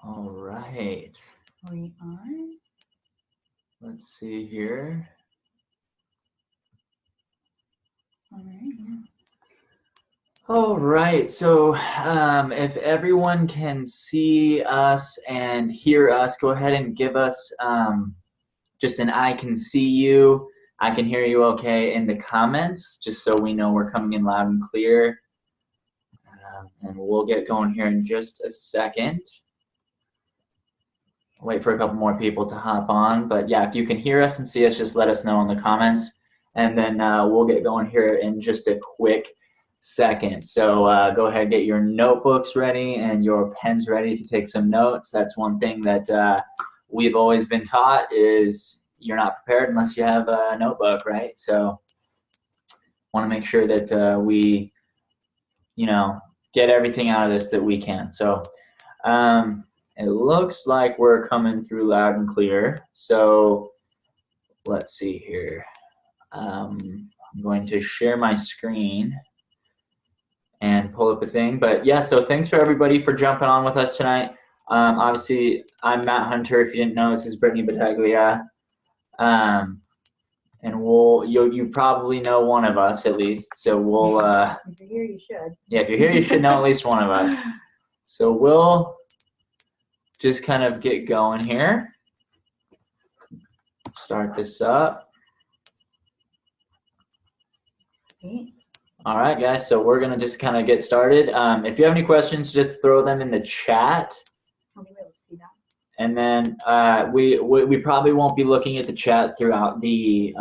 All right. We are. Let's see here. All right. Yeah. All right. So if everyone can see us and hear us, go ahead and give us just an I can see you, I can hear you okay in the comments, just so we know we're coming in loud and clear. And we'll get going here in just a second. Wait for a couple more people to hop on. But yeah, if you can hear us and see us, just let us know in the comments. And then we'll get going here in just a quick second. So go ahead, get your notebooks ready and your pens ready to take some notes. That's one thing that we've always been taught is you're not prepared unless you have a notebook, right? So want to make sure that we, get everything out of this that we can. So it looks like we're coming through loud and clear. So let's see here. I'm going to share my screen and pull up a thing. But yeah, so thanks for everybody for jumping on with us tonight. Obviously, I'm Matt Hunter. If you didn't know, this is Brittany Battaglia. And you probably know one of us at least. So we'll. If you're here, you should. Yeah, if you're here, you should know at least one of us. So we'll just kind of get going here. Start this up. Okay. All right, guys, so we're going to just kind of get started. If you have any questions, just throw them in the chat. I'll be able to see that. And then we probably won't be looking at the chat throughout the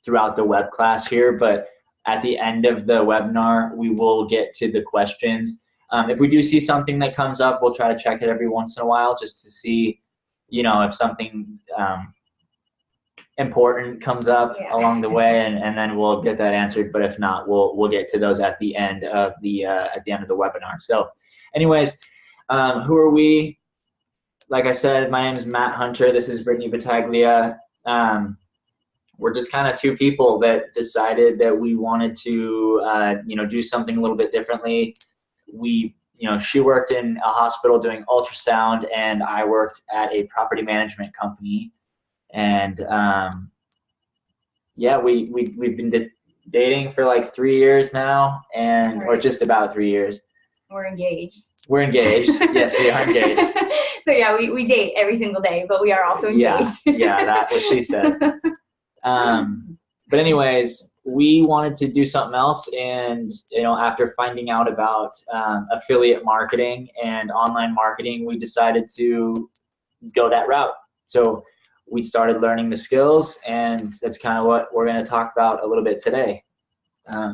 web class here, but at the end of the webinar, we will get to the questions. If we do see something that comes up, we'll try to check it every once in a while just to see, if something important comes up along the way, and then we'll get that answered. But if not, we'll get to those at the end of the webinar. So, anyways, who are we? Like I said, my name is Matt Hunter. This is Brittany Battaglia. We're just kind of two people that decided that we wanted to, do something a little bit differently. She worked in a hospital doing ultrasound, and I worked at a property management company. And we've been dating for like 3 years now, or just about 3 years. We're engaged. We're engaged. Yes, we are engaged. So yeah, we date every single day, but we are also engaged. Yeah, that was she said. But anyways, we wanted to do something else, and after finding out about affiliate marketing and online marketing, we decided to go that route. So we started learning the skills, and that's kind of what we're going to talk about a little bit today. Yeah.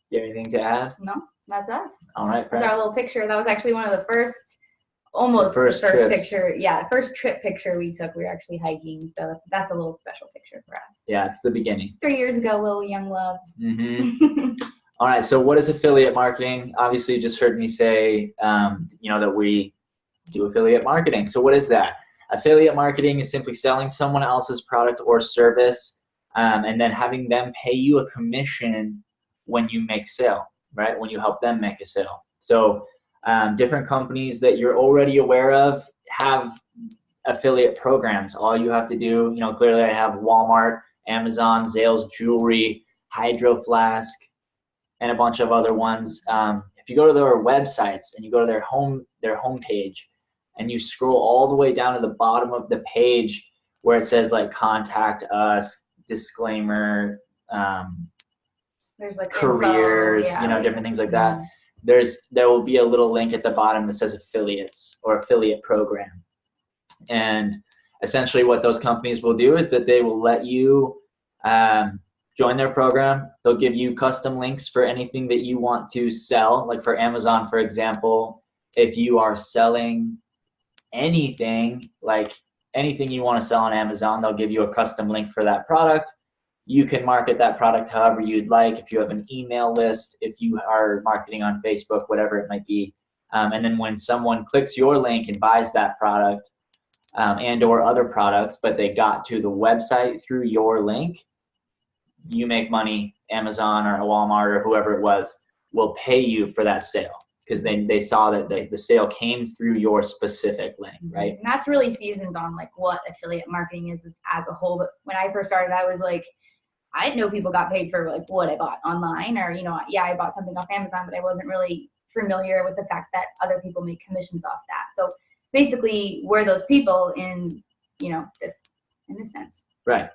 You have anything to add? No, that's us. All right, that's our little picture. That was actually one of the first, first picture. Yeah, first trip picture we took. We were actually hiking, so that's a little special picture for us. Yeah, it's the beginning. 3 years ago, little young love. Mm-hmm. All right, so what is affiliate marketing? Obviously, you just heard me say, that we do affiliate marketing. So what is that? Affiliate marketing is simply selling someone else's product or service, and then having them pay you a commission when you make a sale, right? When you help them make a sale. So different companies that you're already aware of have affiliate programs. All you have to do, clearly I have Walmart, Amazon, Zales Jewelry, Hydro Flask, and a bunch of other ones. If you go to their websites and you go to their homepage, and you scroll all the way down to the bottom of the page where it says like contact us, disclaimer, there's like careers, info, different things like that. There will be a little link at the bottom that says affiliates or affiliate program. And essentially what those companies will do is that they will let you join their program. They'll give you custom links for anything that you want to sell. Like for Amazon, for example, if you are selling anything you want to sell on Amazon, they'll give you a custom link for that product. You can market that product however you'd like. If you have an email list, if you are marketing on Facebook, whatever it might be. And then when someone clicks your link and buys that product and or other products, but they got to the website through your link, you make money. Amazon or Walmart or whoever it was will pay you for that sale. because they saw that the sale came through your specific link, right? And that's really seasoned on like what affiliate marketing is as a whole. But when I first started, I was like, I didn't know people got paid for like what I bought online, or, you know, yeah, I bought something off Amazon, but I wasn't really familiar with the fact that other people make commissions off that. So basically we're those people in, you know, this sense. Right.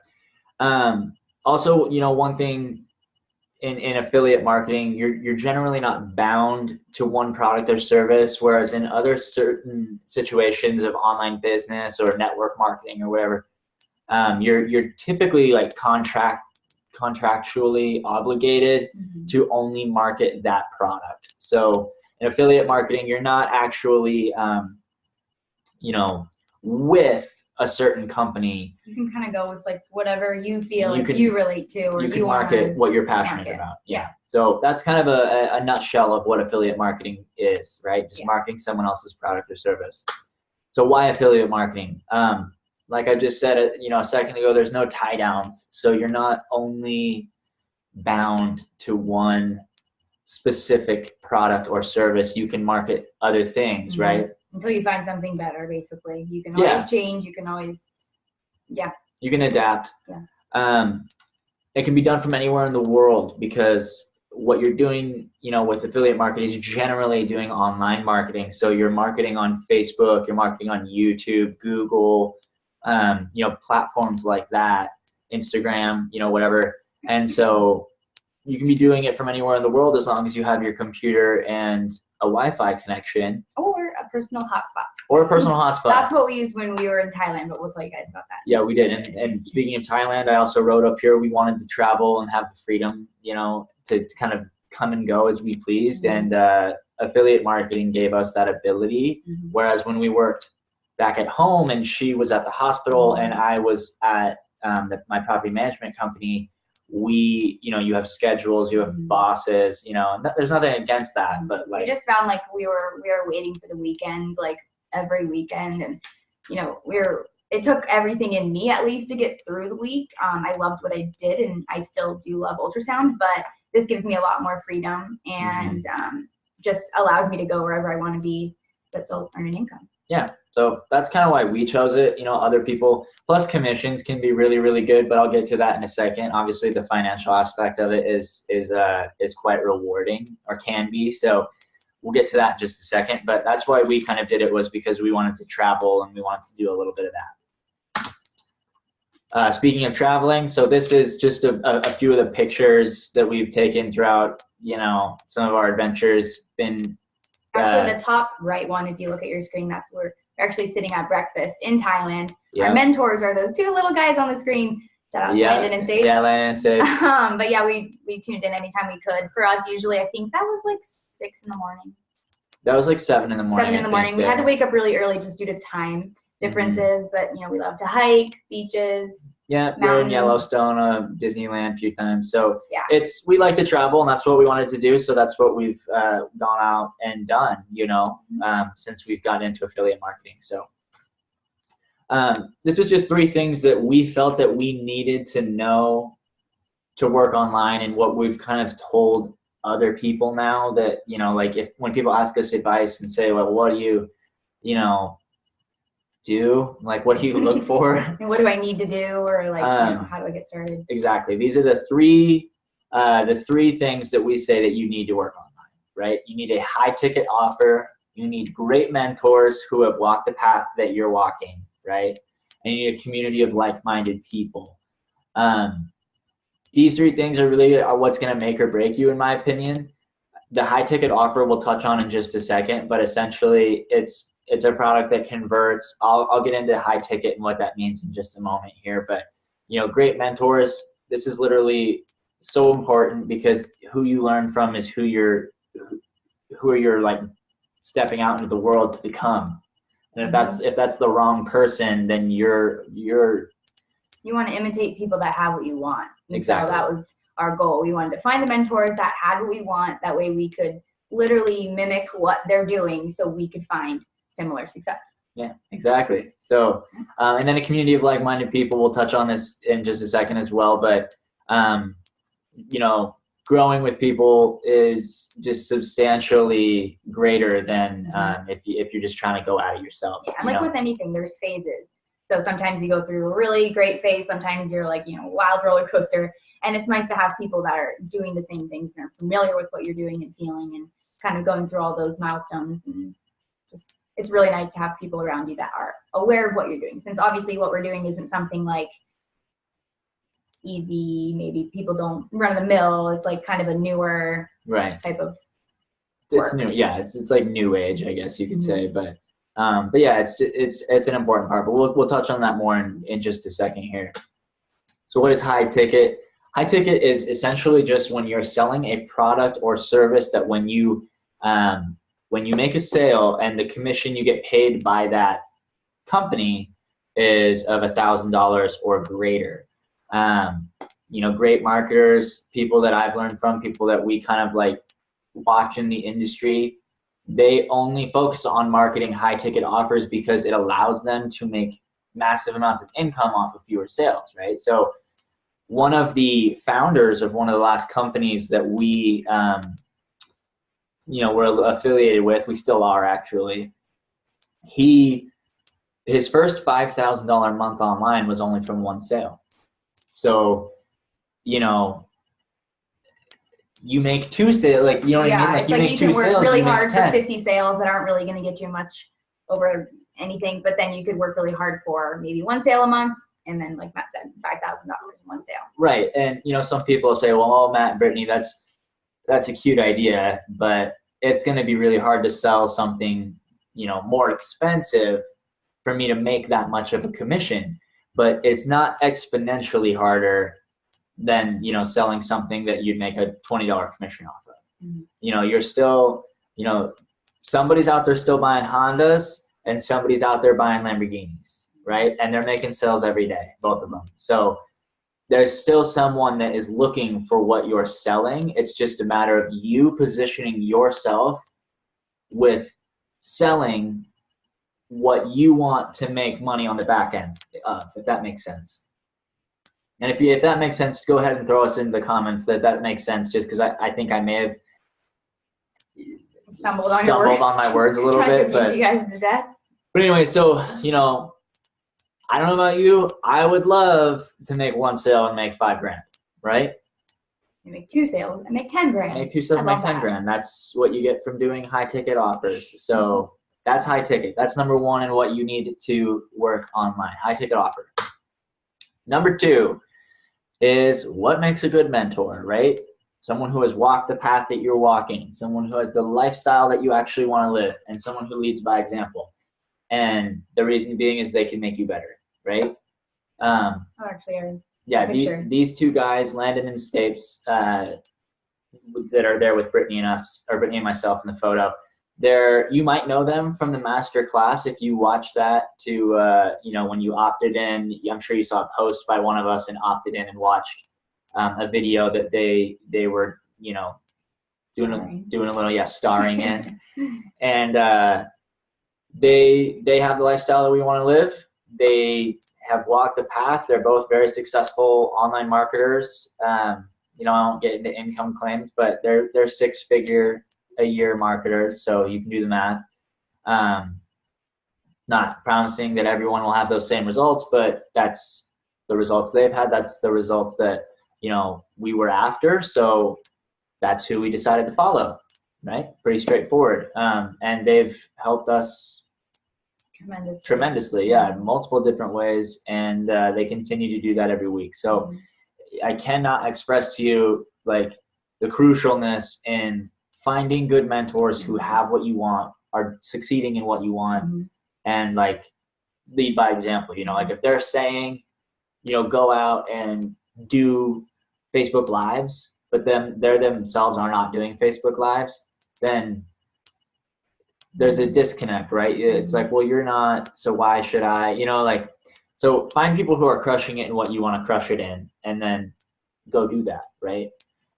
Also, you know, one thing in affiliate marketing, you're generally not bound to one product or service, whereas in other certain situations of online business or network marketing or whatever, you're typically like contractually obligated to only market that product. So in affiliate marketing, you're not actually, you know, with a certain company. You can kind of go with like whatever you feel you relate to, or you market what you're passionate about. Yeah. So that's kind of a nutshell of what affiliate marketing is, right? Just marketing someone else's product or service. So why affiliate marketing? Like I just said, you know, a second ago, there's no tie downs. So you're not only bound to one specific product or service. You can market other things, right? Until you find something better, basically. You can always change. You can always, you can adapt. It can be done from anywhere in the world, because what you're doing, you know, with affiliate marketing is generally doing online marketing. So you're marketing on Facebook, you're marketing on YouTube, Google, you know, platforms like that, Instagram, you know, whatever. And so you can be doing it from anywhere in the world as long as you have your computer and a Wi-Fi connection. Or a personal hotspot. That's what we used when we were in Thailand, but we'll tell you guys about that. Yeah, we did. And speaking of Thailand, I also wrote up here, we wanted to travel and have the freedom, you know, to kind of come and go as we pleased. And affiliate marketing gave us that ability. Whereas when we worked back at home and she was at the hospital and I was at my property management company, you know, you have schedules, you have bosses, you know, there's nothing against that, but like, we just found like we were waiting for the weekend, like every weekend. And, you know, it took everything in me at least to get through the week. I loved what I did, and I still do love ultrasound, but this gives me a lot more freedom and just allows me to go wherever I want to be, but still earn an income. Yeah. So that's kind of why we chose it. You know, other people, plus commissions can be really, really good, but I'll get to that in a second. Obviously the financial aspect of it is quite rewarding, or can be. So we'll get to that in just a second, but that's why we kind of did it, was because we wanted to travel and we wanted to do a little bit of that. Speaking of traveling, so this is just a few of the pictures that we've taken throughout, you know, some of our adventures. Actually, the top right one, if you look at your screen, that's where we're actually sitting at breakfast in Thailand. Our mentors are those two little guys on the screen. Shout out to Landon and States. Yeah, Landon and States. But yeah, we tuned in anytime we could. For us, usually, I think that was like 6 in the morning. That was like 7 in the morning. 7 in the morning. We had to wake up really early just due to time differences. But, you know, we love to hike, beaches. Yeah, we were in Yellowstone, Disneyland a few times. So we like to travel, and that's what we wanted to do. So that's what we've gone out and done, you know, since we've gotten into affiliate marketing. So this was just 3 things that we felt that we needed to know to work online, and what we've kind of told other people now that, you know, like when people ask us advice and say, well, what do you know, do, like, what do you look for? And what do I need to do, or like, you know, how do I get started? Exactly. These are the three things that we say that you need to work online, right? You need a high ticket offer. You need great mentors who have walked the path that you're walking, right? And you need a community of like-minded people. These 3 things are what's going to make or break you, in my opinion. The high ticket offer we'll touch on in just a second, but essentially it's a product that converts. I'll get into high ticket and what that means in just a moment here. But, you know, great mentors, this is literally so important, because who you learn from is who you're like stepping out into the world to become. And if that's the wrong person, then you want to imitate people that have what you want. And exactly. So that was our goal. We wanted to find the mentors that had what we want. That way we could literally mimic what they're doing, so we could find similar success. Yeah, exactly. So, and then a community of like-minded people. We'll touch on this in just a second as well. But, you know, growing with people is just substantially greater than if you're just trying to go at it yourself. Yeah, and like with anything, there's phases. So sometimes you go through a really great phase. Sometimes you're like, wild roller coaster. And it's nice to have people that are doing the same things and are familiar with what you're doing and feeling and kind of going through all those milestones. And just, it's really nice to have people around you that are aware of what you're doing. Since obviously what we're doing isn't something like easy, maybe people don't run the mill. It's like kind of a newer type of work. It's new. Yeah, it's like new age, I guess you could say. But yeah, it's an important part. But we'll touch on that more in just a second here. So what is high ticket? High ticket is essentially just when you're selling a product or service that when you make a sale and the commission you get paid by that company is of $1,000 or greater. Great marketers, people that I've learned from, people that we kind of like watch in the industry, they only focus on marketing high ticket offers because it allows them to make massive amounts of income off of fewer sales, right? So one of the founders of one of the last companies that we, we're affiliated with, we still are actually, his first $5,000 month online was only from one sale. So, you make two sales, like, you know what I mean? Like you make two sales, you can work really hard 10. for 50 sales that aren't really going to get you much over anything, but then you could work really hard for maybe one sale a month. And then, like Matt said, $5,000 in one sale. Right. And, some people say, well, oh, Matt and Brittany, that's a cute idea, but it's going to be really hard to sell something, more expensive for me to make that much of a commission. But it's not exponentially harder than, selling something that you'd make a $20 commission off of. Mm-hmm. You're still, somebody's out there still buying Hondas and somebody's out there buying Lamborghinis. Right? And they're making sales every day, both of them. So there's still someone that is looking for what you're selling. It's just a matter of you positioning yourself with selling what you want to make money on the back end of, if that makes sense. And if that makes sense, go ahead and throw us in the comments that makes sense, just because I think I may have stumbled on my words a little bit. But you guys to death. But anyway, so, I don't know about you. I would love to make one sale and make $5,000, right? You make two sales and make $10,000. Make two sales and make $10,000. That's what you get from doing high ticket offers. So that's high ticket. That's number one and what you need to work online. High ticket offer. Number two is what makes a good mentor, right? Someone who has walked the path that you're walking, someone who has the lifestyle that you actually want to live, and someone who leads by example. And the reason being is they can make you better, right? These two guys, Landon and Stapes, that are there with Brittany and us, or Brittany and myself in the photo, you might know them from the master class if you watched that when you opted in. I'm sure you saw a post by one of us and opted in and watched a video that they were, doing a little, starring in. And they have the lifestyle that we want to live. They have walked the path. They're both very successful online marketers. I won't get into income claims, but they're 6-figure a year marketers, so you can do the math. Not promising that everyone will have those same results, but that's the results they've had. That's the results that we were after, so that's who we decided to follow. Right? Pretty straightforward. And they've helped us tremendously, in multiple different ways, and they continue to do that every week. So I cannot express to you like the crucialness in finding good mentors who have what you want, are succeeding in what you want, and like lead by example. Like if they're saying, go out and do Facebook Lives, but then they themselves are not doing Facebook Lives, then there's a disconnect, right? It's like, well, you're not, so why should I? So find people who are crushing it in what you want to crush it in, and then go do that, right?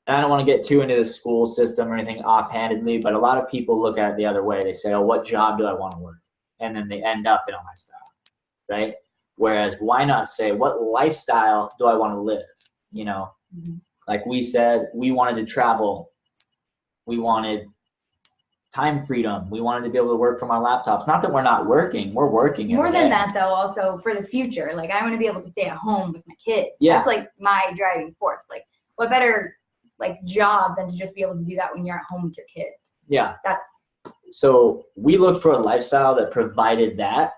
And I don't want to get too into the school system or anything offhandedly, but a lot of people look at it the other way. They say, oh, what job do I want to work? And then they end up in a lifestyle, right? Whereas why not say, what lifestyle do I want to live? Like we said, we wanted to travel. We wanted time freedom. We wanted to be able to work from our laptops. Not that we're not working. We're working More every than day. that, though, also for the future. Like, I want to be able to stay at home with my kids. Yeah. That's, like, my driving force. Like, what better, like, job than to just be able to do that when you're at home with your kids? Yeah. That's So we looked for a lifestyle that provided that,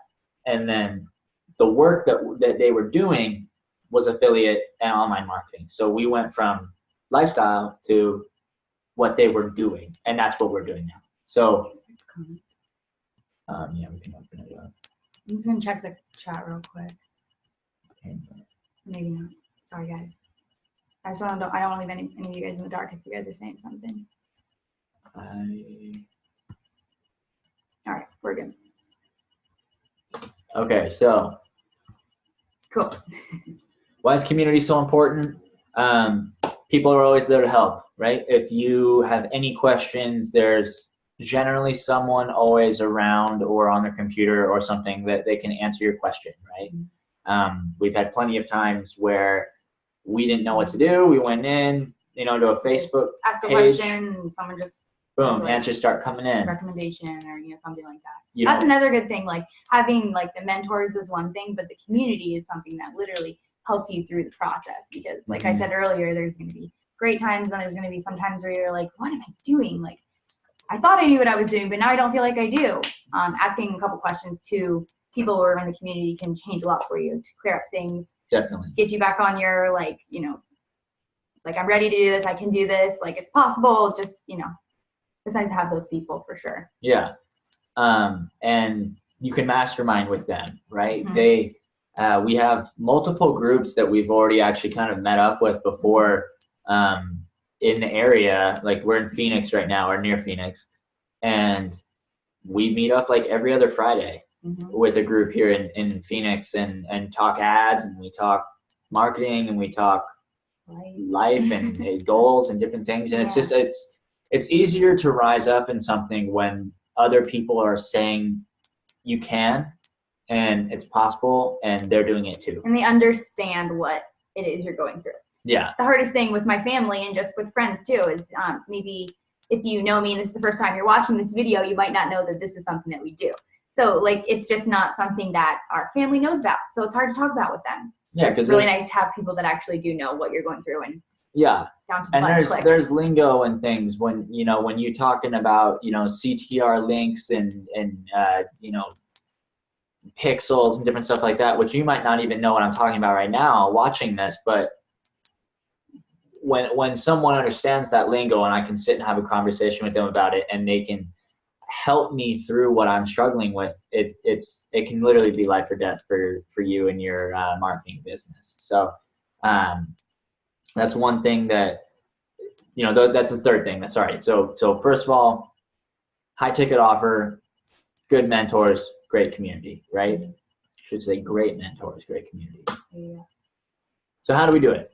and then the work that they were doing was affiliate and online marketing. So we went from lifestyle to what they were doing, and that's what we're doing now. So yeah, we can open it up. I'm just gonna check the chat real quick. Maybe not. Sorry, guys. I don't want to leave any of you guys in the dark if you guys are saying something. All right, we're good. Okay, so Cool. why is community so important? People are always there to help, right? If you have any questions, there's generally someone always around or on their computer or something that they can answer your question, right? We've had plenty of times where we didn't know what to do. We went in, to a Facebook Ask a page. question, and someone just Boom, answers start coming in. Recommendation or something like that. That's another good thing. Like having like the mentors is one thing, but the community is something that literally helps you through the process. Because like I said earlier, there's going to be great times and there's going to be some times where you're like, what am I doing? Like I thought I knew what I was doing, but now I don't feel like I do. Asking a couple questions to people who are in the community can change a lot for you to clear up things. Definitely. Get you back on your like I'm ready to do this. I can do this. Like it's possible. Just it's nice to have those people for sure. Yeah. And you can mastermind with them, right? Mm-hmm. We have multiple groups that we've already actually kind of met up with before in the area. Like we're in Phoenix right now or near Phoenix. And we meet up like every other Friday with a group here in Phoenix and talk ads and we talk marketing and we talk life and goals and different things. And it's just, it's easier to rise up in something when other people are saying you can and it's possible and they're doing it too. And they understand what it is you're going through. Yeah. The hardest thing with my family and just with friends too is maybe if you know me and this is the first time you're watching this video, you might not know that this is something that we do. So like it's just not something that our family knows about. So it's hard to talk about with them. Yeah, because it's really nice to have people that actually do know what you're going through and down to the and there's lingo and things when you're talking about CTR links and pixels and different stuff like that, which you might not even know what I'm talking about right now watching this, but when someone understands that lingo and I can sit and have a conversation with them about it and they can help me through what I'm struggling with, it can literally be life or death for you and your marketing business. So that's one thing that that's the third thing. Sorry. So first of all, high ticket offer, good mentors, great community, right? Should say great mentors, great community. Yeah. So how do we do it?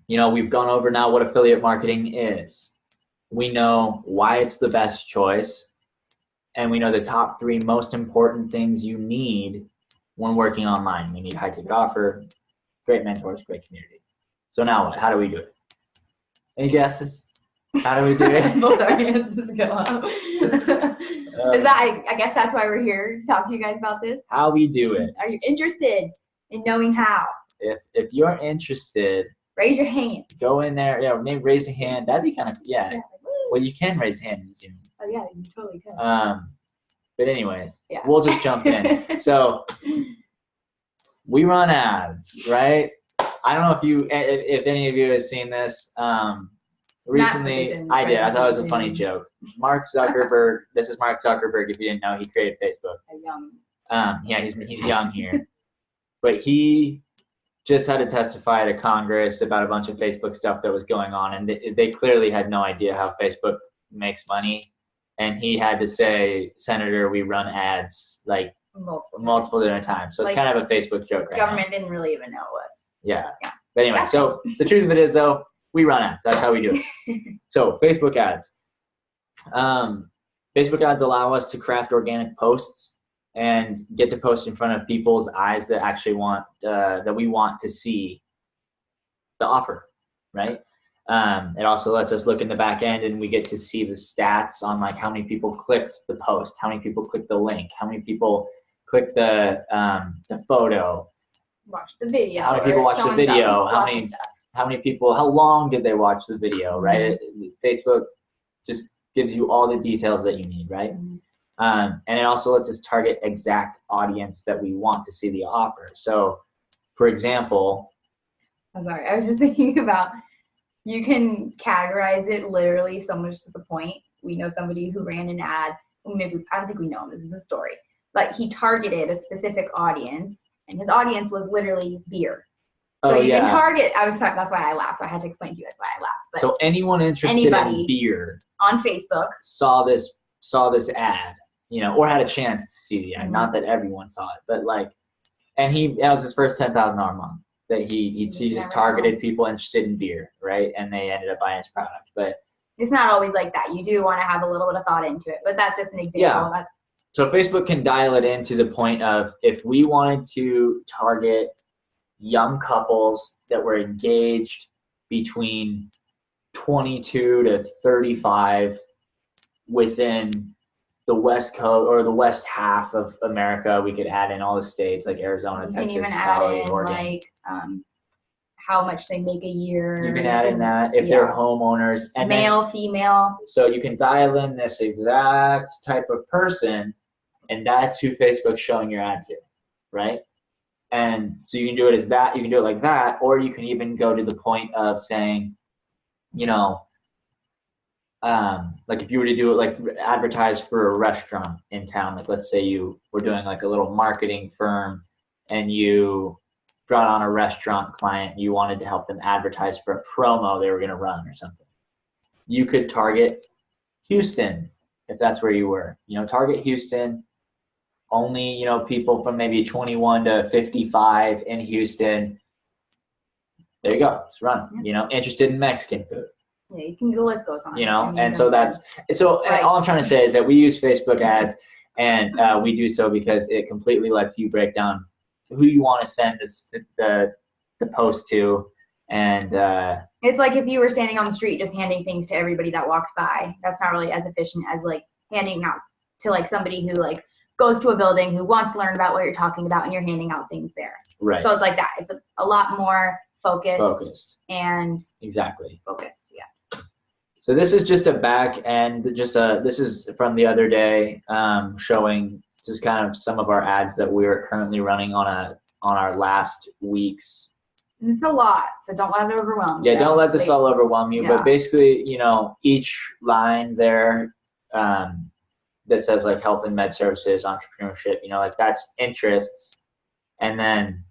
We've gone over now what affiliate marketing is. We know why it's the best choice. And we know the top 3 most important things you need when working online. We need high ticket offer, great mentors, great community. So now what? How do we do it? Any guesses? How do we do it? Both our hands just go up. Is that, I guess that's why we're here to talk to you guys about this. How we do it. Are you interested in knowing how? If you're interested, raise your hand. Go in there. Yeah, maybe raise a hand. That'd be kind of Well, you can raise a hand in Zoom. Oh yeah, you totally could. But anyways, we'll just jump in. So we run ads, right? I don't know if any of you have seen this. Recently, I did. I thought it was a funny joke. Mark Zuckerberg. This is Mark Zuckerberg. If you didn't know, he created Facebook. Yeah, he's young here, but he just had to testify to Congress about a bunch of Facebook stuff that was going on, and they clearly had no idea how Facebook makes money. And he had to say, "Senator, we run ads like multiple different times." So it's kind of a Facebook joke. Right government now. Didn't really even know what. Yeah. But anyway, so the truth of it is, though, we run ads. That's how we do it. So Facebook ads. Facebook ads allow us to craft organic posts and get to post in front of people's eyes that actually want that we want to see the offer, right? It also lets us look in the back end and we get to see the stats on like how many people clicked the post, how many people clicked the link, how many people clicked the photo, watch the video, how many people watched the video, how many people, how long did they watch the video, right? Facebook just gives you all the details that you need, right? And it also lets us target exact audience that we want to see the offer. So, for example, I'm sorry, I was just thinking about, you can categorize it literally so much to the point. We know somebody who ran an ad, maybe, I don't think we know him, this is a story, but he targeted a specific audience, and his audience was literally beer. So you can target, that's why I laughed, so I had to explain to you that's why I laughed. But so anyone interested in beer on Facebook saw this ad, you know, or had a chance to see the ad. Not that everyone saw it, but like, and that was his first $10,000 month that he just targeted people interested in beer, right? And they ended up buying his product. But it's not always like that. You do want to have a little bit of thought into it, but that's just an example. Yeah. So Facebook can dial it in to the point of, if we wanted to target young couples that were engaged between 22 to 35 within the West Coast or the West half of America, we could add in all the states like Arizona, Texas, Cali, Oregon. Like how much they make a year. You can add in that if they're homeowners. And male, female. So you can dial in this exact type of person, and that's who Facebook's showing your ad to, right? And so you can do it as that, you can do it like that, or you can even go to the point of saying, you know, like if you were to do it, like advertise for a restaurant in town, like let's say you were doing like a little marketing firm and you brought on a restaurant client, you wanted to help them advertise for a promo they were going to run or something. You could target Houston if that's where you were, you know, target Houston, only, you know, people from maybe 21 to 55 in Houston. There you go, it's run, you know, interested in Mexican food. Yeah, you can, the list goes on. You know, and so that's, so right. All I'm trying to say is that we use Facebook ads, and we do so because it completely lets you break down who you want to send the post to. And it's like if you were standing on the street just handing things to everybody that walked by. That's not really as efficient as like handing out to like somebody who like goes to a building, who wants to learn about what you're talking about, and you're handing out things there. Right. So it's like that. It's a lot more focused. And exactly focused. Yeah. So this is just a back end, this is from the other day, showing just kind of some of our ads that we are currently running on our last week's. It's a lot, so don't let it overwhelm you. Yeah, don't let this all overwhelm you. Yeah. But basically, you know, each line there that says like health and med services, entrepreneurship, you know, like that's interests, and then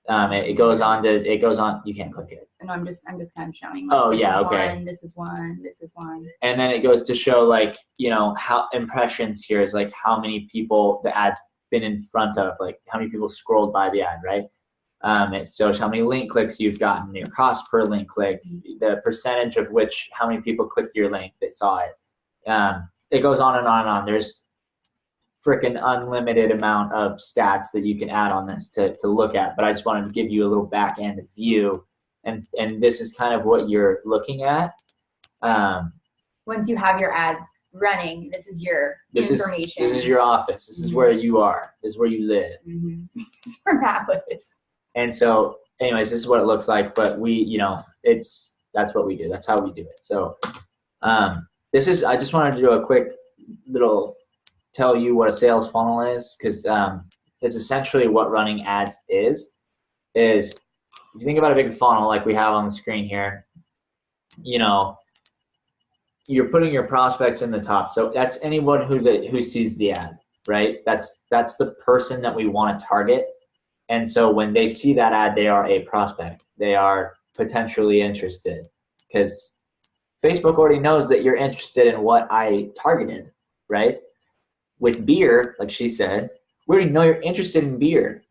it goes on. You can't click it. No, I'm just kind of showing. Like, this is one. And then it goes to show, like, you know, how impressions here is like how many people the ad's been in front of, like how many people scrolled by the ad, right? It shows how many link clicks you've gotten, your cost per link click, the percentage of which, how many people clicked your link that saw it. It goes on and on and on. There's freaking unlimited amount of stats that you can add on this to look at, but I just wanted to give you a little back end view, and this is kind of what you're looking at. Once you have your ads running, this is your information. This is your office. This is where you are. This is where you live. This is where Matt lives. And so, anyways, this is what it looks like, but we, you know, that's what we do. That's how we do it. So, I just wanted to do a quick little tell you what a sales funnel is, because it's essentially what running ads is if you think about a big funnel like we have on the screen here, you know, you're putting your prospects in the top. So that's anyone who sees the ad, right? That's the person that we want to target. And so when they see that ad, they are a prospect. They are potentially interested, because Facebook already knows that you're interested in what I targeted, right? With beer, like she said, we already know you're interested in beer.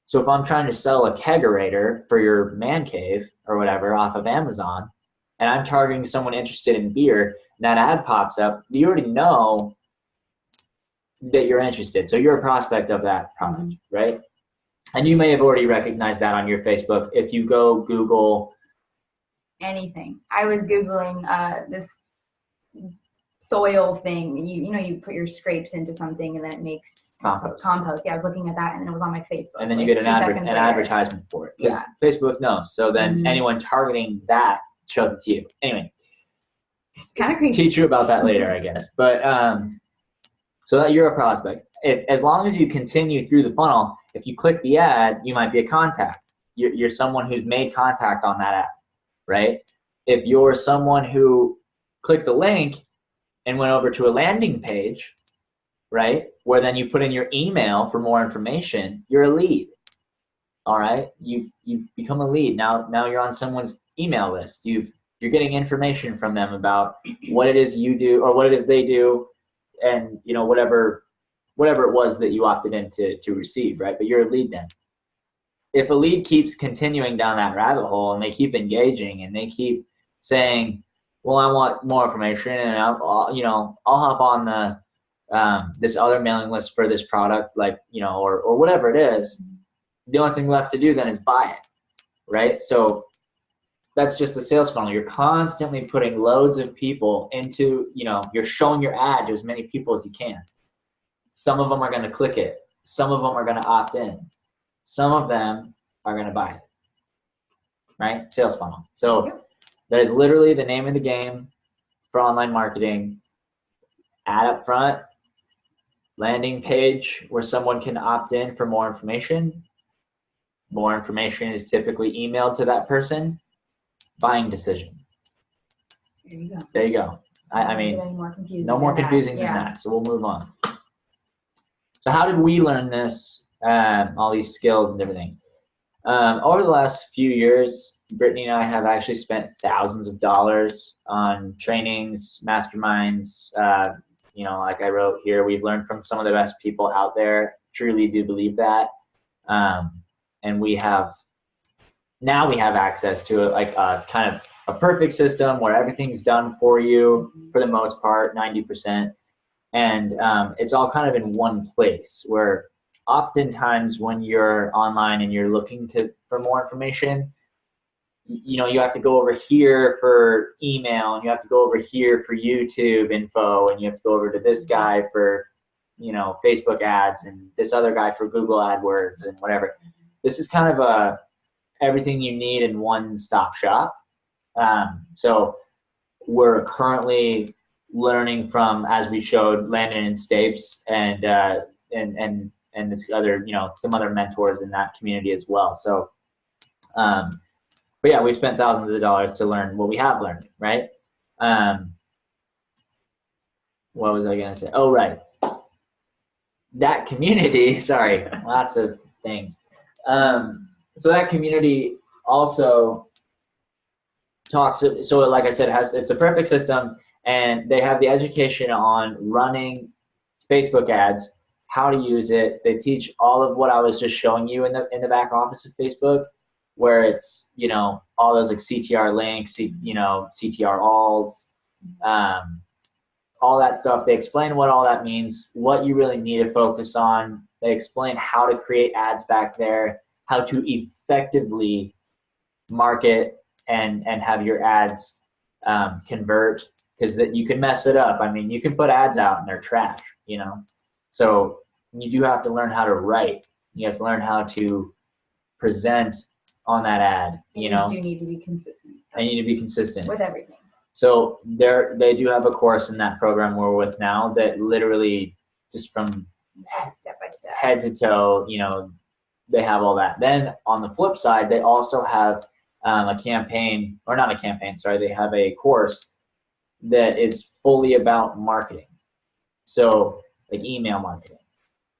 So if I'm trying to sell a kegerator for your man cave or whatever off of Amazon, and I'm targeting someone interested in beer, and that ad pops up, you already know that you're interested. So you're a prospect of that product, right? And you may have already recognized that on your Facebook. If you go Google anything. I was Googling this soil thing. You know, you put your scrapes into something and then it makes compost. Yeah, I was looking at that and then it was on my Facebook. And then you get an advertisement for it. Because Facebook knows. So then anyone targeting that shows it to you. Anyway. Kind of creepy. Teach you about that later, I guess. But so that you're a prospect. As long as you continue through the funnel, if you click the ad, you might be a contact. You're someone who's made contact on that ad, right? If you're someone who clicked the link and went over to a landing page, right, where then you put in your email for more information, you're a lead. All right, you've become a lead. Now you're on someone's email list. You're getting information from them about what it is you do or what it is they do, and you know whatever it was that you opted in to receive, right? But you're a lead then. If a lead keeps continuing down that rabbit hole and they keep engaging and they keep saying, well, I want more information and I'll hop on the this other mailing list for this product, like, you know, or whatever it is, the only thing left to do then is buy it, right? So that's just the sales funnel. You're constantly putting loads of people into, you know, you're showing your ad to as many people as you can. Some of them are going to click it. Some of them are going to opt in. Some of them are going to buy it, right? Sales funnel. So that is literally the name of the game for online marketing. Ad up front, landing page where someone can opt in for more information. More information is typically emailed to that person. Buying decision. There you go. There you go. I mean, no more confusing than that. So we'll move on. So how did we learn this, all these skills and everything? Over the last few years, Brittany and I have actually spent thousands of dollars on trainings, masterminds. You know, like I wrote here, we've learned from some of the best people out there. Truly do believe that. And we have access to like kind of a perfect system where everything's done for you for the most part, 90%. And it's all kind of in one place where oftentimes when you're online and you're looking for more information, you know, you have to go over here for email and you have to go over here for YouTube info and you have to go over to this guy for, you know, Facebook ads and this other guy for Google AdWords and whatever. This is kind of everything you need in one-stop shop. So we're currently learning from, as we showed, Landon and Stapes and this other, you know, some other mentors in that community as well. So, but yeah, we've spent thousands of dollars to learn what we have learned, right? What was I going to say? Oh, right. That community, sorry, lots of things. So that community also talks, so like I said, it's a perfect system, and they have the education on running Facebook ads, how to use it. They teach all of what I was just showing you in the back office of Facebook, where it's, you know, all those like CTR links, you know, CTR alls, all that stuff. They explain what all that means, what you really need to focus on. They explain how to create ads back there, how to effectively market and have your ads convert, because that you can mess it up. I mean, you can put ads out and they're trash, you know. So you do have to learn how to write. You have to learn how to present on that ad, you know. You do need to be consistent. And you need to be consistent with everything. So they do have a course in that program we're with now that literally just from step by step, head to toe, you know, they have all that. Then on the flip side, they also have a campaign, or not a campaign, sorry, they have a course that is fully about marketing. So like email marketing.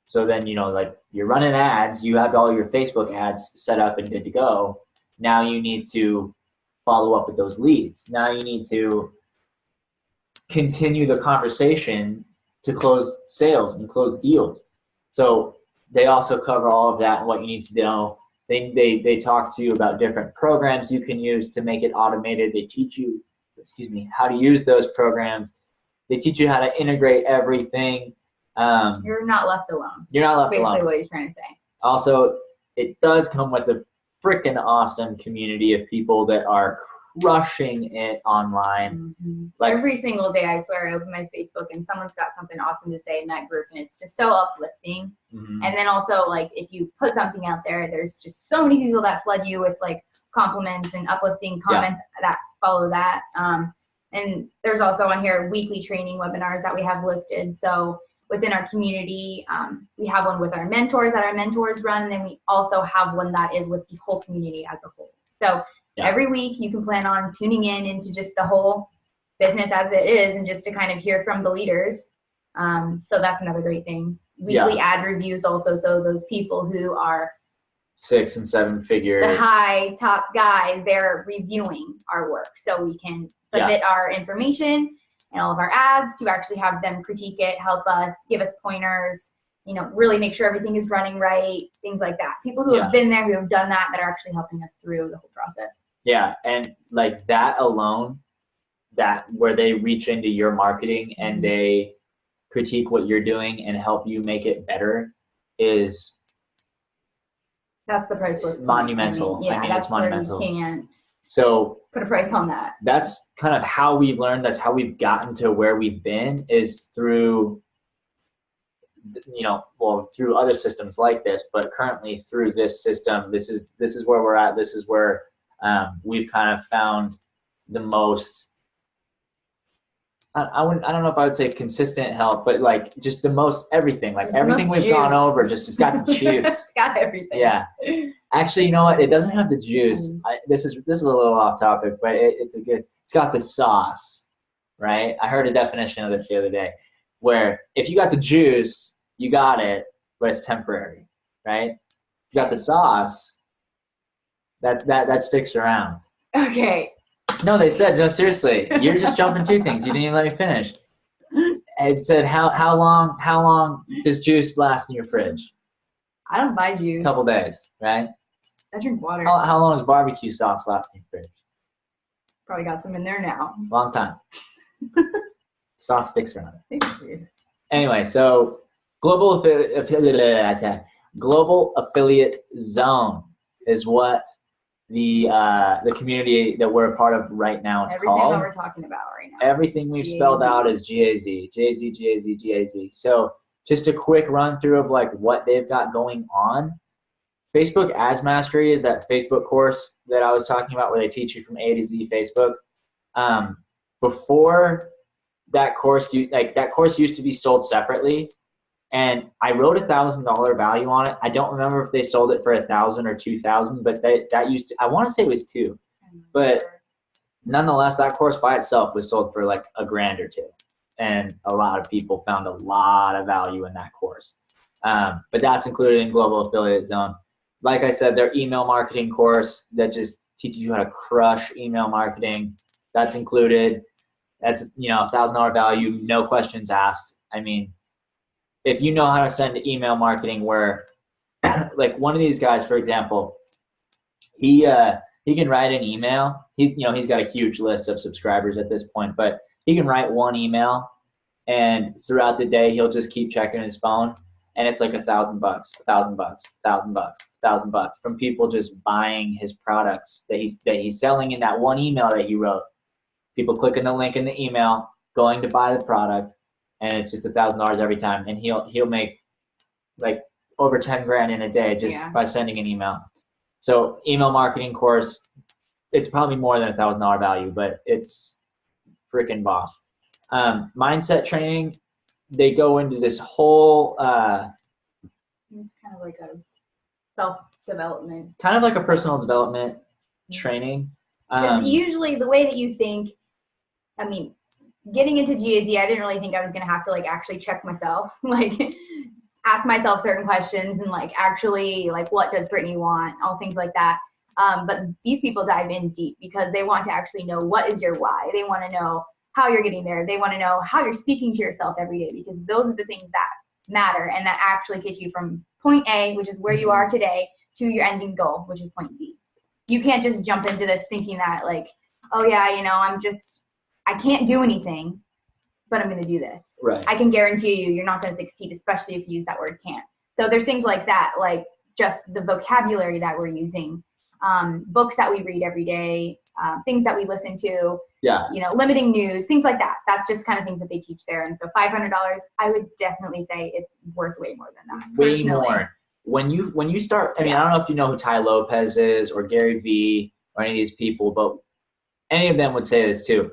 So then, you know, like you're running ads, you have all your Facebook ads set up and good to go. Now you need to follow up with those leads. Now you need to continue the conversation to close sales and close deals. So they also cover all of that and what you need to know. They talk to you about different programs you can use to make it automated. They teach you, how to use those programs. They teach you how to integrate everything. You're not left alone. You're not left alone. Basically what he's trying to say. Also, it does come with a freaking awesome community of people that are crushing it online. Like every single day, I swear, I open my Facebook and someone's got something awesome to say in that group, and it's just so uplifting. And then also, like, if you put something out there, there's just so many people that flood you with like compliments and uplifting comments that follow that. And there's also on here weekly training webinars that we have listed. So within our community, we have one with our mentors that our mentors run, and then we also have one that is with the whole community as a whole. So every week you can plan on tuning in into just the whole business as it is, and just to kind of hear from the leaders. So that's another great thing. Weekly ad reviews also, so those people who are 6 and 7 figure, the high top guys, they're reviewing our work, so we can submit our information and all of our ads to actually have them critique it, help us, give us pointers, you know, really make sure everything is running right, things like that. People who have been there, who have done that are actually helping us through the whole process. Yeah, and like that alone, that where they reach into your marketing and they critique what you're doing and help you make it better is that's the priceless monumental. I mean, that's it's monumental. Where you can't so put a price on that. That's kind of how we've learned. That's how we've gotten to where we've been, is through, you know, well, through other systems like this, but currently through this system. This is where we're at. This is where we've kind of found the most, I don't know if I would say consistent help, but like just the most everything, like just everything we've gone over, just it's got the juice. It's got everything. Yeah. Actually, you know what? It doesn't have the juice. This is a little off topic, but it's got the sauce, right? I heard a definition of this the other day, where if you got the juice, you got it, but it's temporary, right? If you got the sauce, that sticks around. Okay. No, they said, no, seriously, you're just jumping two things. You didn't even let me finish. It said, how long does juice last in your fridge? I don't buy juice. A couple days, right? I drink water. How long does barbecue sauce last in your fridge? Probably got some in there now. Long time. Sauce sticks around. Anyway, so global affiliate zone is what the community that we're a part of right now is everything called. That we're talking about right now. Everything we've spelled out is GAZ. So just a quick run through of like what they've got going on. Facebook Ads Mastery is that Facebook course that I was talking about, where they teach you from A to Z Facebook. Before that course, that course used to be sold separately, and I wrote $1,000 value on it. I don't remember if they sold it for 1,000 or 2,000, but that used to, I want to say it was 2, but nonetheless, that course by itself was sold for like $1,000 or $2,000, and a lot of people found a lot of value in that course. But that's included in Global Affiliate Zone. Like I said, their email marketing course that just teaches you how to crush email marketing, that's included. That's, you know, $1,000 value, no questions asked. I mean, if you know how to send email marketing, where like one of these guys, for example, he can write an email. He's got a huge list of subscribers at this point, but he can write one email, and throughout the day he'll just keep checking his phone, and it's like $1,000, $1,000 from people just buying his products that he's selling in that one email that he wrote. People clicking the link in the email, going to buy the product, and it's just $1,000 every time, and he'll make like over 10 grand in a day just by sending an email. So email marketing course, it's probably more than $1,000 value, but it's freaking boss. Mindset training, they go into this whole it's kind of like a self-development, kind of like a personal development training. Usually the way that you think, I mean, getting into GAZ, I didn't really think I was going to have to like actually check myself, like ask myself certain questions and like actually like, what does Brittany want? All things like that. But these people dive in deep because they want to actually know what is your why. They want to know how you're getting there. They want to know how you're speaking to yourself every day, because those are the things that matter and that actually get you from point A, which is where you are today, to your ending goal, which is point B. You can't just jump into this thinking that like, oh yeah, you know, I can't do anything, but I'm going to do this. Right. I can guarantee you're not going to succeed, especially if you use that word can't. So there's things like that, like just the vocabulary that we're using. books that we read every day, things that we listen to, Yeah. you know, limiting news, things like that. That's just kind of things that they teach there. And so $500, I would definitely say it's worth way more than that. Way personally. more. When you start, I mean, I don't know if you know who Ty Lopez is or Gary Vee or any of these people, but any of them would say this too.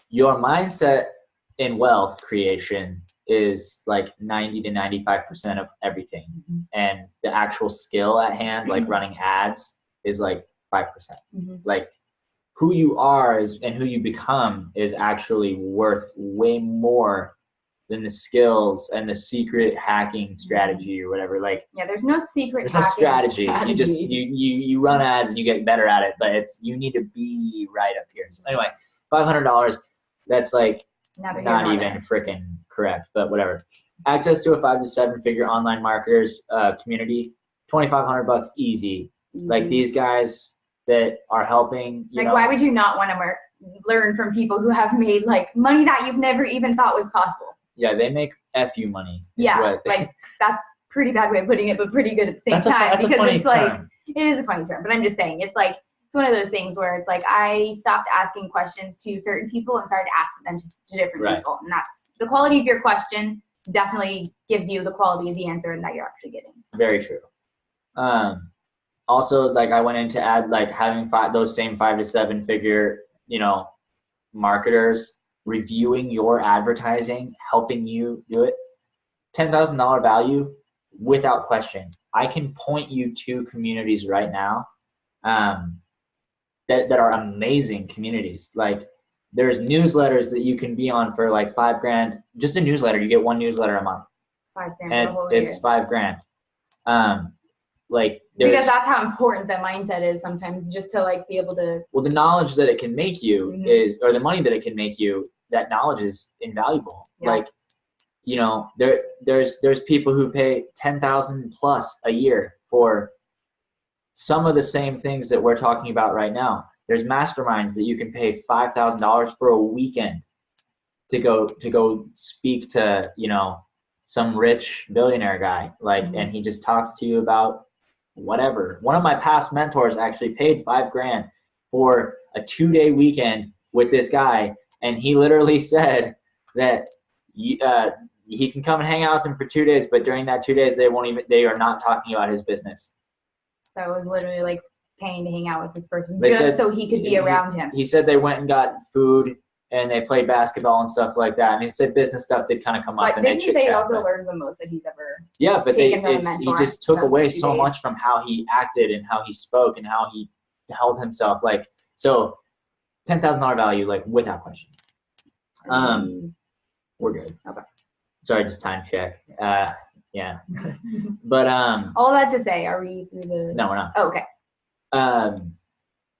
Your mindset in wealth creation is like 90 to 95% of everything. Mm-hmm. And the actual skill at hand, like running ads, is like 5%. Mm-hmm. Like who you are and who you become is actually worth way more than the skills and the secret hacking strategy or whatever. Like, yeah, there's no secret. There's no strategy. You just you run ads and you get better at it, but you need to be right up here. So anyway, $500. That's like not even freaking correct, but whatever. Access to a 5 to 7 figure online marketers community, $2,500 easy. Mm-hmm. Like these guys that are helping. You know, why would you not want to learn from people who have made like money that you've never even thought was possible? Yeah, they make FU money. Yeah, like that's pretty bad way of putting it, but pretty good at the same time. Because it's like, it is a funny term, but I'm just saying, it's like, it's one of those things where it's like, I stopped asking questions to certain people and started asking them to different people. And that's the quality of your question definitely gives you the quality of the answer and that you're actually getting. Very true. Also, like I went in to add like having those same 5 to 7 figure, you know, marketers reviewing your advertising, helping you do it, $10,000 value without question. I can point you to communities right now that are amazing communities. Like there's newsletters that you can be on for like $5,000. Just a newsletter, you get one newsletter a month. $5,000. And it's $5,000. Like because that's how important the mindset is sometimes, just to like be able to. Well, the knowledge that it can make you is, or the money that it can make you, that knowledge is invaluable. Yeah. Like, you know, there's people who pay $10,000 plus a year for some of the same things that we're talking about right now. There's masterminds that you can pay $5,000 for a weekend to go speak to, you know, some rich billionaire guy, like, and he just talks to you about whatever. One of my past mentors actually paid $5,000 for a 2-day weekend with this guy, and he literally said that he can come and hang out with him for 2 days, but during that 2 days they are not talking about his business. So it was literally like paying to hang out with this person just so he could be around him. He said they went and got food and they played basketball and stuff like that. I mean, he said business stuff did kind of come up. But didn't he say he also learned the most that he's ever taken from a mentor? He just took away so much from how he acted and how he spoke and how he held himself. Like, so $10,000 value, like without question. We're good. Okay. Sorry, just time check. Yeah. But all that to say, are we through the? No, we're not. Oh, okay.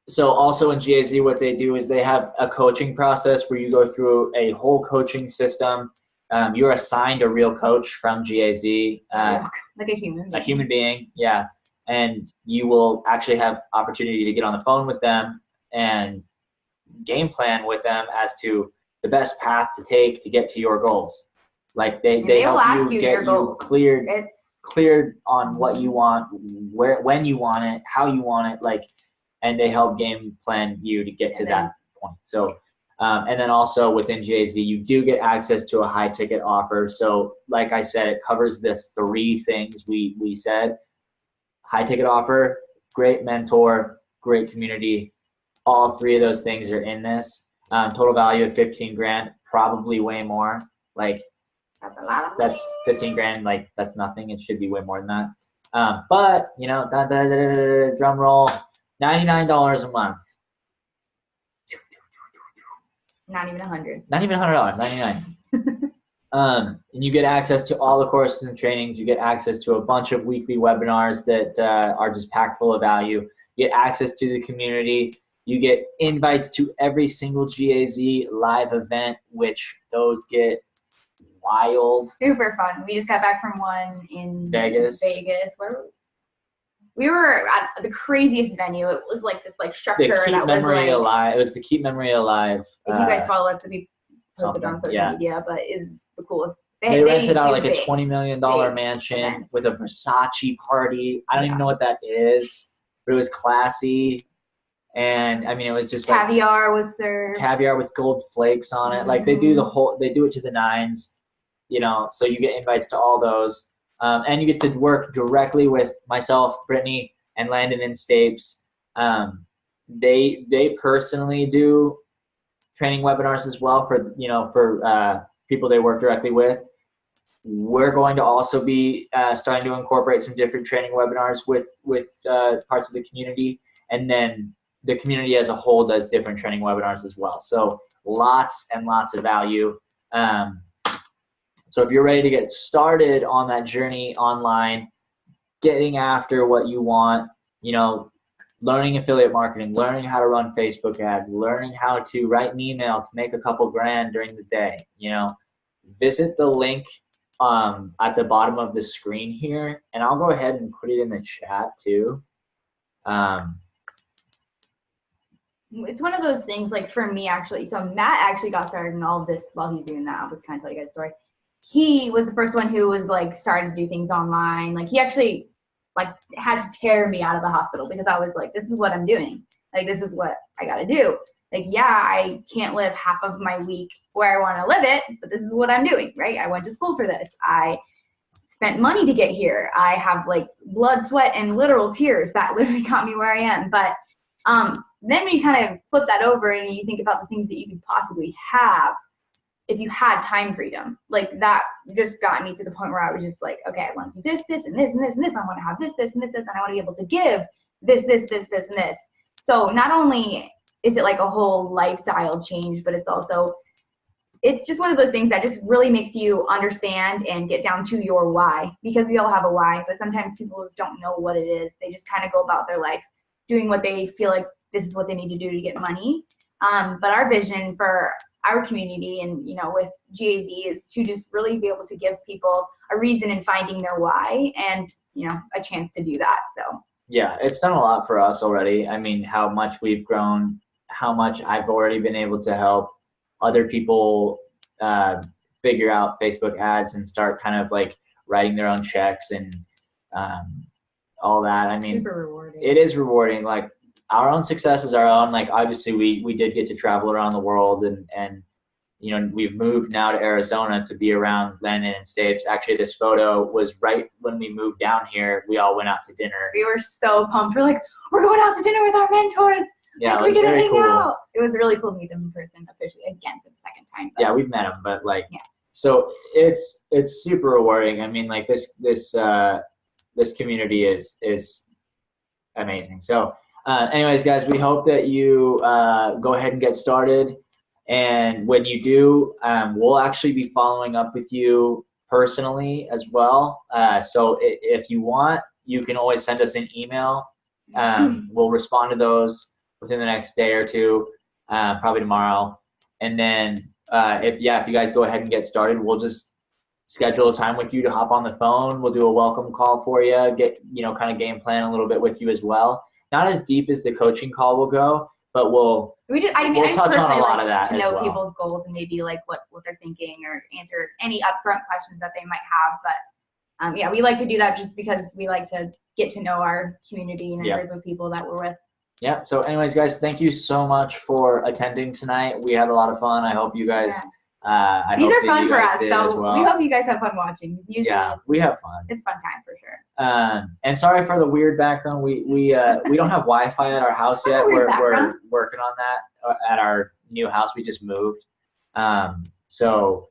So also in GAZ, what they do is they have a coaching process where you go through a whole coaching system. You're assigned a real coach from GAZ. Like a human being. A human being, yeah. And you will actually have opportunity to get on the phone with them and game plan with them as to the best path to take to get to your goals. Like they help you get you cleared on what you want, when you want it, how you want it, like, and they help game plan you to get to that point. So, and then also within GAZ, you do get access to a high ticket offer. So like I said, it covers the 3 things we said. High ticket offer, great mentor, great community. All 3 of those things are in this. Total value of $15,000, probably way more. Like, that's a lot of money. That's $15,000. Like, that's nothing. It should be way more than that. But you know, drum roll, $99 a month. Not even $100. Not even $100. $99. And you get access to all the courses and trainings. You get access to a bunch of weekly webinars that are just packed full of value. You get access to the community. You get invites to every single GAZ live event, which those get wild. Super fun. We just got back from one in Vegas. Where we were at the craziest venue. It was like this like structure that was alive. It was the Keep Memory Alive. If you guys follow us, it'll be posted on social media, but it's the coolest. They rented out like a $20 million mansion with a Versace party. I don't even know what that is. but it was classy. And I mean, it was just like Caviar was served. caviar with gold flakes on it. Like they do it to the nines, you know, so you get invites to all those. And you get to work directly with myself, Brittany, and Landon and Stapes. They personally do training webinars as well for, you know, for people they work directly with. We're going to also be starting to incorporate some different training webinars with parts of the community, and then the community as a whole does different training webinars as well. So lots and lots of value. So if you're ready to get started on that journey online, getting after what you want, you know, learning affiliate marketing, learning how to run Facebook ads, learning how to write an email to make a couple grand during the day, you know, visit the link at the bottom of the screen here, and I'll go ahead and put it in the chat too. It's one of those things, like for me actually, so Matt actually got started in all of this while he's doing that. I'll just kind of tell you guys a story. He was the first one who was like starting to do things online. Like he actually like had to tear me out of the hospital because I was like, this is what I'm doing. Like, this is what I got to do. Like, yeah, I can't live half of my week where I want to live it, but this is what I'm doing, right? I went to school for this. I spent money to get here. I have like blood, sweat, and literal tears that literally got me where I am. But then when you kind of flip that over and you think about the things that you could possibly have if you had time freedom, like that just got me to the point where I was just like, okay, I want to do this, this, and this, and this, and this. I want to have this, this, and this, this, and I want to be able to give this, this, this, this, and this. So not only is it like a whole lifestyle change, but it's also, it's just one of those things that just really makes you understand and get down to your why, because we all have a why, but sometimes people just don't know what it is. They just kind of go about their life doing what they feel like this is what they need to do to get money. But our vision for our community and, you know, with GAZ is to just really be able to give people a reason in finding their why and, you know, a chance to do that. So yeah, it's done a lot for us already. I mean, how much we've grown, how much I've already been able to help other people figure out Facebook ads and start kind of like writing their own checks and all that. I mean, super rewarding. It is rewarding. Like, our own success is our own. Like, obviously we did get to travel around the world, and you know, we've moved now to Arizona to be around Landon and Stapes. Actually, this photo was right when we moved down here. We all went out to dinner. We were so pumped. We're like, we're going out to dinner with our mentors. Yeah, like, it was very cool. Out. It was really cool to meet them in person officially again for the second time. But yeah, we've met them, but like, yeah. So it's super rewarding. I mean, like this community is amazing. So anyways, guys, we hope that you go ahead and get started. And when you do, we'll actually be following up with you personally as well. So if you want, you can always send us an email. We'll respond to those within the next day or two, probably tomorrow. And then if you guys go ahead and get started, we'll just schedule a time with you to hop on the phone. We'll do a welcome call for you, get, you know, kind of game plan a little bit with you as well. Not as deep as the coaching call will go, but we'll touch on a lot of that to as know well. People's goals and maybe like what they're thinking, or answer any upfront questions that they might have. But yeah, we like to do that just because we like to get to know our community and a group of people that we're with. Yeah. So anyways, guys, thank you so much for attending tonight. We had a lot of fun. I hope you guys these are fun for us, so well. we hope you guys have fun watching. Usually we have fun. It's fun time for sure. And sorry for the weird background. We don't have Wi-Fi at our house yet. We're working on that at our new house. We just moved. So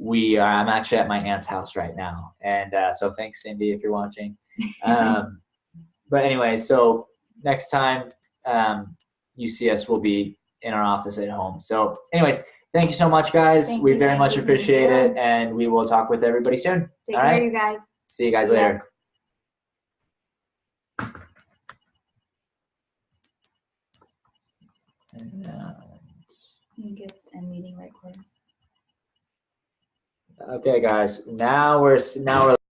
I'm actually at my aunt's house right now, and so thanks, Cindy, if you're watching. But anyway, so next time you see us, we'll be in our office at home. So anyways, thank you so much, guys. We very much appreciate it, and we will talk with everybody soon. Take care, you guys. See you guys later. Okay, guys. Now we're